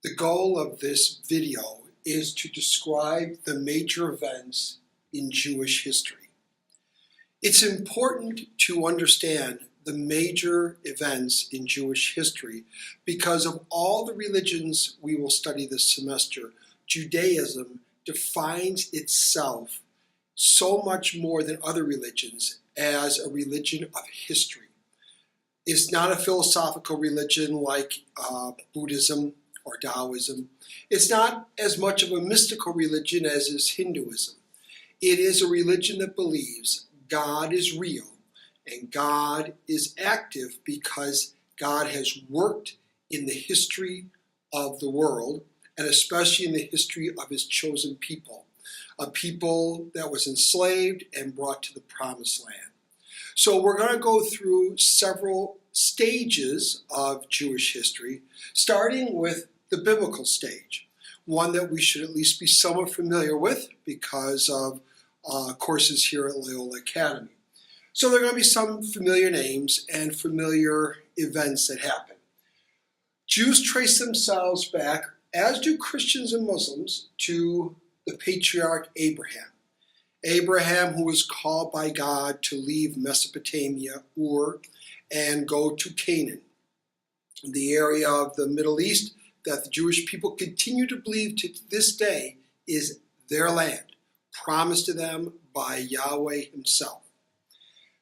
The goal of this video is to describe the major events in Jewish history. It's important to understand the major events in Jewish history because of all the religions we will study this semester. Judaism defines itself so much more than other religions as a religion of history. It's not a philosophical religion like Buddhism or Taoism. It's not as much of a mystical religion as is Hinduism. It is a religion that believes God is real and God is active because God has worked in the history of the world and especially in the history of his chosen people, a people that was enslaved and brought to the promised land. So we're going to go through several stages of Jewish history, starting with the biblical stage, one that we should at least be somewhat familiar with because of courses here at Loyola Academy. So there are going to be some familiar names and familiar events that happen. Jews trace themselves back, as do Christians and Muslims, to the patriarch Abraham. Abraham, who was called by God to leave Mesopotamia, Ur, and go to Canaan, the area of the Middle East that the Jewish people continue to believe to this day is their land, promised to them by Yahweh himself.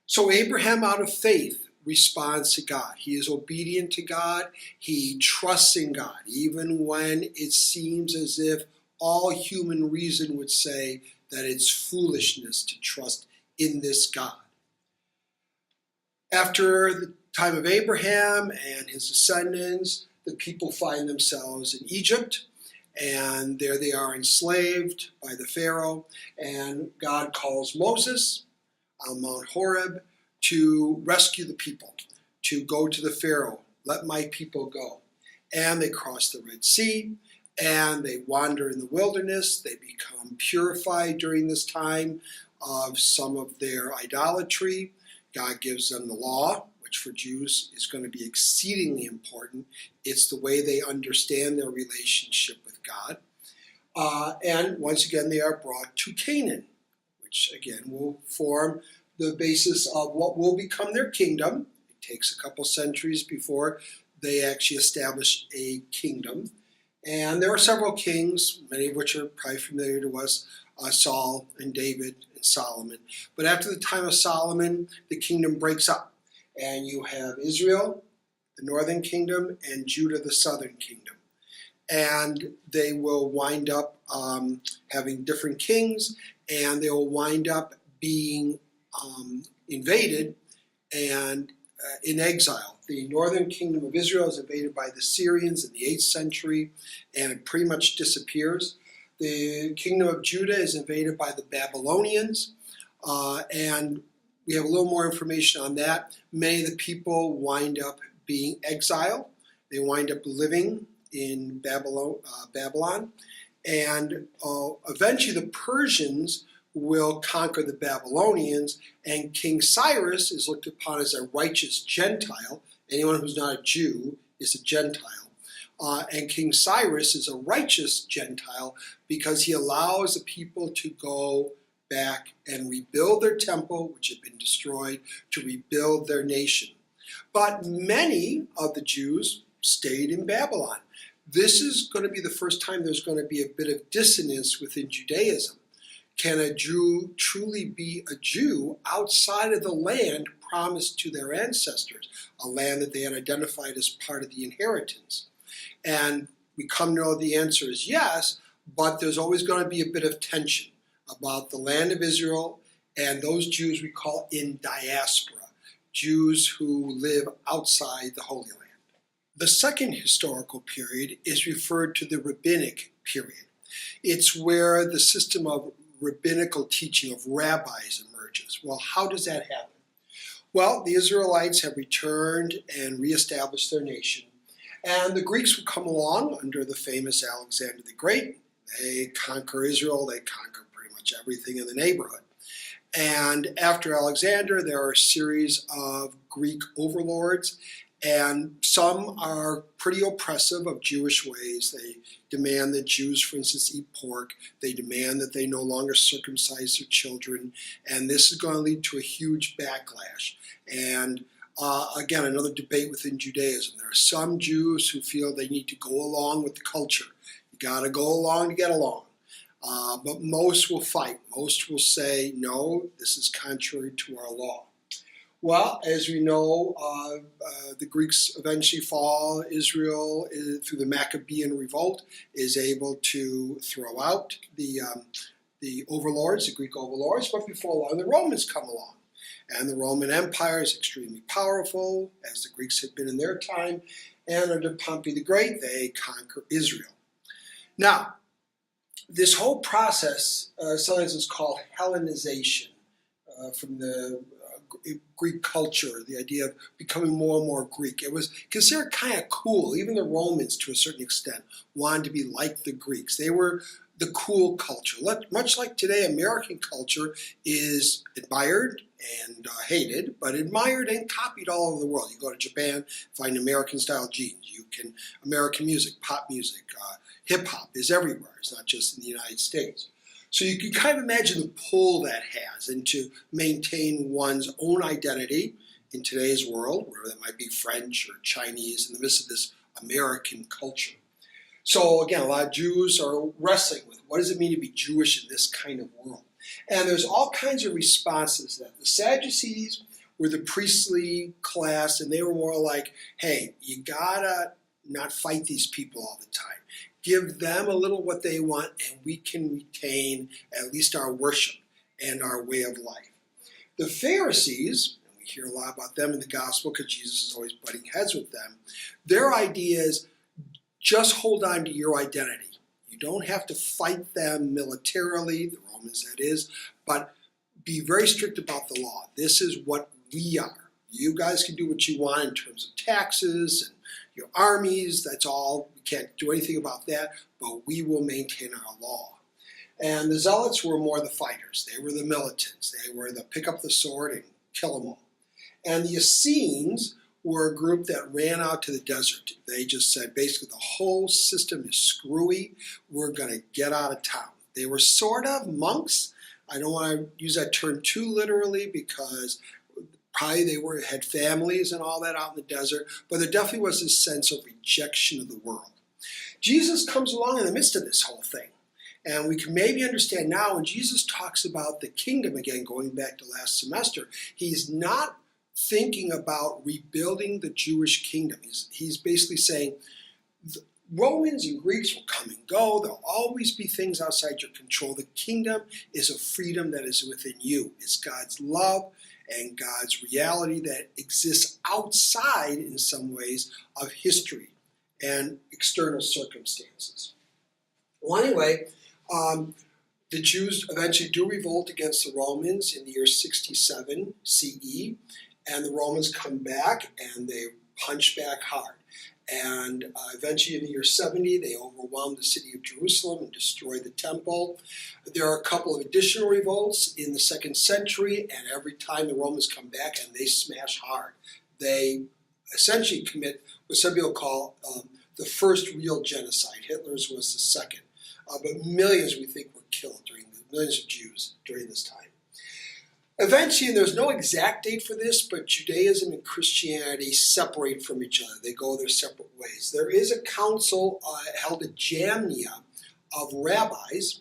So Abraham, out of faith, responds to God. He is obedient to God. He trusts in God, even when it seems as if all human reason would say that it's foolishness to trust in this God. After the time of Abraham and his descendants, the people find themselves in Egypt, and there they are enslaved by the Pharaoh, and God calls Moses on Mount Horeb to rescue the people, to go to the Pharaoh, let my people go. And they cross the Red Sea, and they wander in the wilderness. They become purified during this time of some of their idolatry. God gives them the law, which for Jews is going to be exceedingly important. It's the way they understand their relationship with God. And once again, they are brought to Canaan, which again will form the basis of what will become their kingdom. It takes a couple centuries before they actually establish a kingdom. And there are several kings, many of which are probably familiar to us, Saul and David and Solomon. But after the time of Solomon, the kingdom breaks up. And you have Israel, the northern kingdom, and Judah, the southern kingdom. And they will wind up having different kings, and they will wind up being invaded and in exile. The northern kingdom of Israel is invaded by the Syrians in the 8th century, and it pretty much disappears. The kingdom of Judah is invaded by the Babylonians, and we have a little more information on that. Many of the people wind up being exiled. They wind up living in Babylon. And eventually the Persians will conquer the Babylonians, and King Cyrus is looked upon as a righteous Gentile. Anyone who's not a Jew is a Gentile. And King Cyrus is a righteous Gentile because he allows the people to go back and rebuild their temple, which had been destroyed, to rebuild their nation. But many of the Jews stayed in Babylon. This is going to be the first time there's going to be a bit of dissonance within Judaism. Can a Jew truly be a Jew outside of the land promised to their ancestors, a land that they had identified as part of the inheritance? And we come to know the answer is yes, but there's always going to be a bit of tension about the land of Israel and those Jews we call in diaspora, Jews who live outside the Holy Land. The second historical period is referred to the rabbinic period. It's where the system of rabbinical teaching of rabbis emerges. Well, how does that happen? Well, the Israelites have returned and reestablished their nation, and the Greeks would come along under the famous Alexander the Great. They conquer Israel, they conquer pretty much everything in the neighborhood. And after Alexander, there are a series of Greek overlords, And some are pretty oppressive of Jewish ways. They demand that Jews, for instance, eat pork. They demand that they no longer circumcise their children. And this is going to lead to a huge backlash. And again, another debate within Judaism. There are some Jews who feel they need to go along with the culture. You got to go along to get along. But most will fight. Most will say, no, this is contrary to our law. Well, as we know, the Greeks eventually fall. Israel, through the Maccabean revolt, is able to throw out the overlords, the Greek overlords, but before long the Romans come along. And the Roman Empire is extremely powerful, as the Greeks had been in their time, and under Pompey the Great, they conquer Israel. Now, this whole process sometimes is called Hellenization, from the Greek culture, the idea of becoming more and more Greek. It was considered kind of cool. Even the Romans, to a certain extent, wanted to be like the Greeks. They were the cool culture. Much like today, American culture is admired and hated, but admired and copied all over the world. You go to Japan, find American-style jeans. American music, pop music, hip-hop is everywhere. It's not just in the United States. So you can kind of imagine the pull that has, and to maintain one's own identity in today's world, where that might be French or Chinese, in the midst of this American culture. So again, a lot of Jews are wrestling with what does it mean to be Jewish in this kind of world? And there's all kinds of responses to that. The Sadducees were the priestly class, and they were more like, hey, you gotta not fight these people all the time. Give them a little what they want, and we can retain at least our worship and our way of life. The Pharisees, and we hear a lot about them in the gospel because Jesus is always butting heads with them, their idea is just hold on to your identity. You don't have to fight them militarily, the Romans that is, but be very strict about the law. This is what we are. You guys can do what you want in terms of taxes and your armies, that's all. We can't do anything about that, but we will maintain our law. And the Zealots were more the fighters. They were the militants. They were the pick up the sword and kill them all. And the Essenes were a group that ran out to the desert. They just said, basically, the whole system is screwy. We're going to get out of town. They were sort of monks. I don't want to use that term too literally because probably they had families and all that out in the desert, but there definitely was this sense of rejection of the world. Jesus comes along in the midst of this whole thing. And we can maybe understand now when Jesus talks about the kingdom, again, going back to last semester, he's not thinking about rebuilding the Jewish kingdom. He's basically saying the Romans and Greeks will come and go. There'll always be things outside your control. The kingdom is a freedom that is within you. It's God's love and God's reality that exists outside, in some ways, of history and external circumstances. Well, anyway, the Jews eventually do revolt against the Romans in the year 67 CE, and the Romans come back and they punch back hard. And eventually in the year 70, they overwhelm the city of Jerusalem and destroy the temple. There are a couple of additional revolts in the 2nd century, and every time the Romans come back and they smash hard. They essentially commit what some people call the first real genocide. Hitler's was the second. But millions, we think, were killed millions of Jews during this time. Eventually, and there's no exact date for this, but Judaism and Christianity separate from each other. They go their separate ways. There is a council held at Jamnia of rabbis,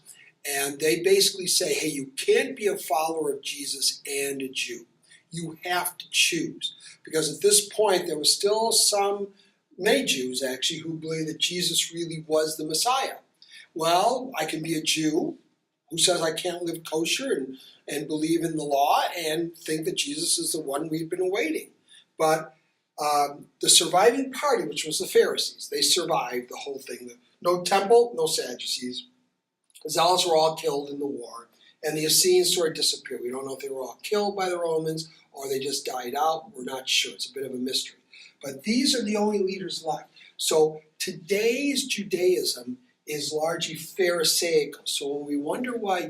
and they basically say, hey, you can't be a follower of Jesus and a Jew. You have to choose. Because at this point, there was still many Jews actually, who believed that Jesus really was the Messiah. Well, I can be a Jew who says I can't live kosher and believe in the law and think that Jesus is the one we've been awaiting. But the surviving party, which was the Pharisees, they survived the whole thing. No temple, no Sadducees. The Zealots were all killed in the war, and the Essenes sort of disappeared. We don't know if they were all killed by the Romans or they just died out. We're not sure. It's a bit of a mystery. But these are the only leaders left. So today's Judaism is largely Pharisaical. So when we wonder why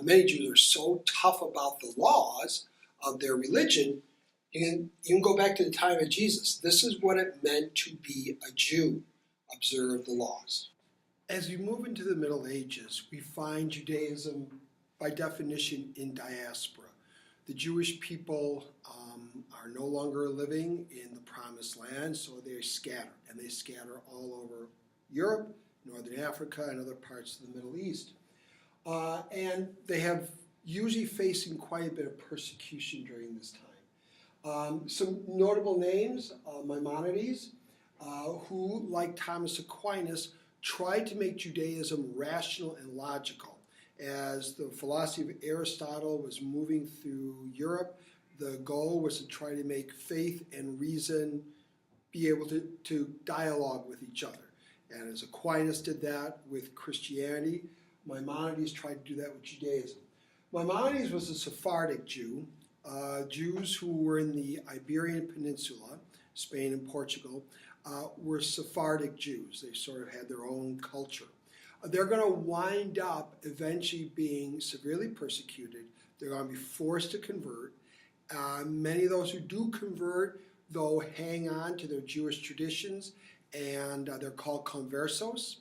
many Jews are so tough about the laws of their religion, You can go back to the time of Jesus. This is what it meant to be a Jew. Observe the laws. As we move into the Middle Ages, we find Judaism, by definition, in diaspora. The Jewish people are no longer living in the Promised Land, so they scatter, and they scatter all over Europe, Northern Africa, and other parts of the Middle East. And they have usually facing quite a bit of persecution during this time. Some notable names, Maimonides, who, like Thomas Aquinas, tried to make Judaism rational and logical. As the philosophy of Aristotle was moving through Europe, the goal was to try to make faith and reason be able to dialogue with each other. And as Aquinas did that with Christianity, Maimonides tried to do that with Judaism. Maimonides was a Sephardic Jew. Jews who were in the Iberian Peninsula, Spain and Portugal, were Sephardic Jews. They sort of had their own culture. They're going to wind up eventually being severely persecuted. They're going to be forced to convert. Many of those who do convert, though, hang on to their Jewish traditions, and they're called conversos.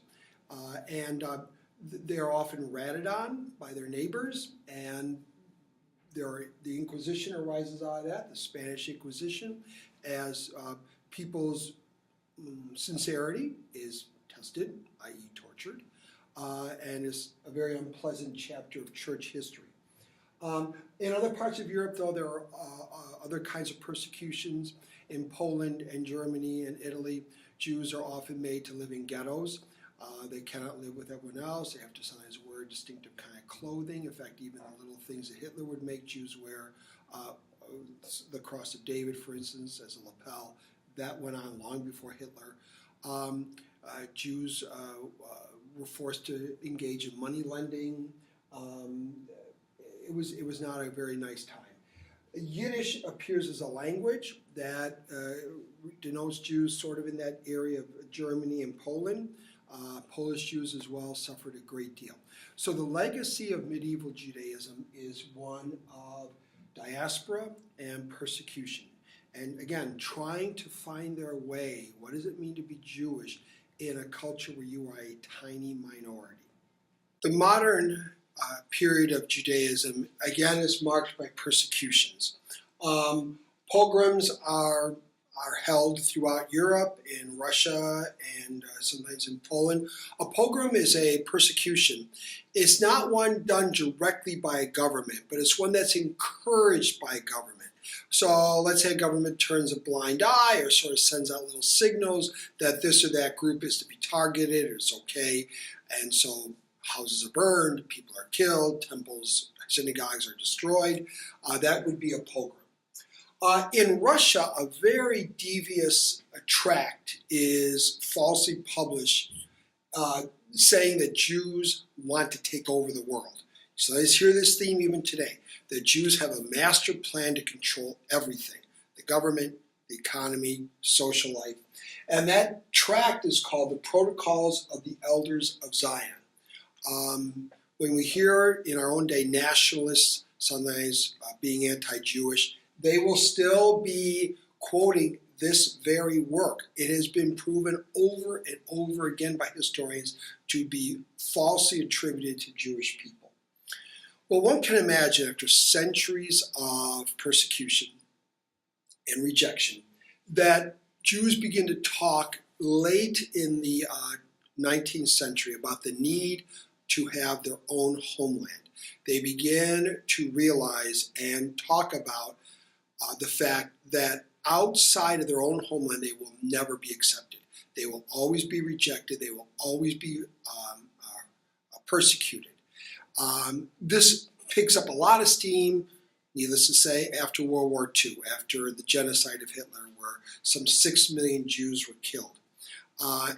They're often ratted on by their neighbors, and the Inquisition arises out of that, the Spanish Inquisition, as people's sincerity is tested, i.e. tortured, and is a very unpleasant chapter of church history. In other parts of Europe, though, there are other kinds of persecutions. In Poland and Germany and Italy, Jews are often made to live in ghettos. They cannot live with everyone else. They have to sometimes wear distinctive kind of clothing. In fact, even the little things that Hitler would make Jews wear, the Cross of David, for instance, as a lapel, that went on long before Hitler. Jews were forced to engage in money lending. It was not a very nice time. Yiddish appears as a language that denotes Jews sort of in that area of Germany and Poland. Polish Jews as well suffered a great deal. So the legacy of medieval Judaism is one of diaspora and persecution. And again, trying to find their way. What does it mean to be Jewish in a culture where you are a tiny minority? The modern period of Judaism, again, is marked by persecutions. Pogroms are held throughout Europe, in Russia, and sometimes in Poland. A pogrom is a persecution. It's not one done directly by a government, but it's one that's encouraged by a government. So let's say a government turns a blind eye or sort of sends out little signals that this or that group is to be targeted, or it's okay, and so houses are burned, people are killed, temples, synagogues are destroyed. That would be a pogrom. In Russia, a very devious tract is falsely published saying that Jews want to take over the world. So let's hear this theme even today, that Jews have a master plan to control everything, the government, the economy, social life. And that tract is called the Protocols of the Elders of Zion. When we hear in our own day nationalists sometimes being anti-Jewish, they will still be quoting this very work. It has been proven over and over again by historians to be falsely attributed to Jewish people. Well, one can imagine after centuries of persecution and rejection that Jews begin to talk late in the 19th century about the need to have their own homeland. They begin to realize and talk about the fact that outside of their own homeland, they will never be accepted. They will always be rejected. They will always be persecuted. This picks up a lot of steam, needless to say, after World War II, after the genocide of Hitler, where some 6 million Jews were killed.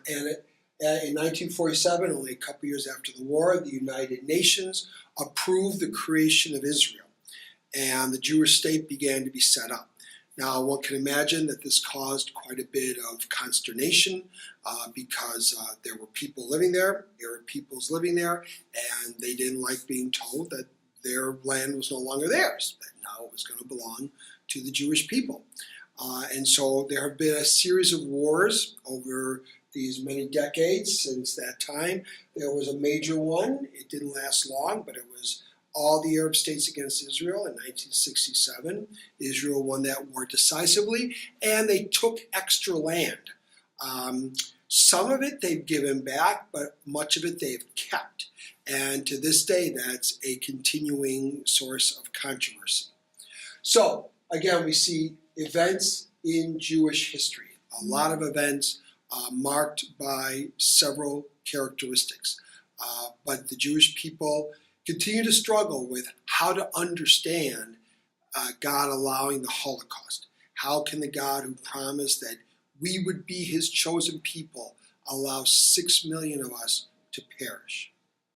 In 1947, only a couple years after the war, the United Nations approved the creation of Israel, and the Jewish state began to be set up. Now, one can imagine that this caused quite a bit of consternation because there were people living there, Arab peoples living there, and they didn't like being told that their land was no longer theirs, that now it was going to belong to the Jewish people. And so there have been a series of wars over these many decades since that time. There was a major one. It didn't last long, but it was all the Arab states against Israel in 1967. Israel won that war decisively, and they took extra land. Some of it they've given back, but much of it they've kept. And to this day, that's a continuing source of controversy. So, again, we see events in Jewish history, a lot of events marked by several characteristics. But the Jewish people continue to struggle with how to understand God allowing the Holocaust. How can the God who promised that we would be his chosen people allow 6 million of us to perish?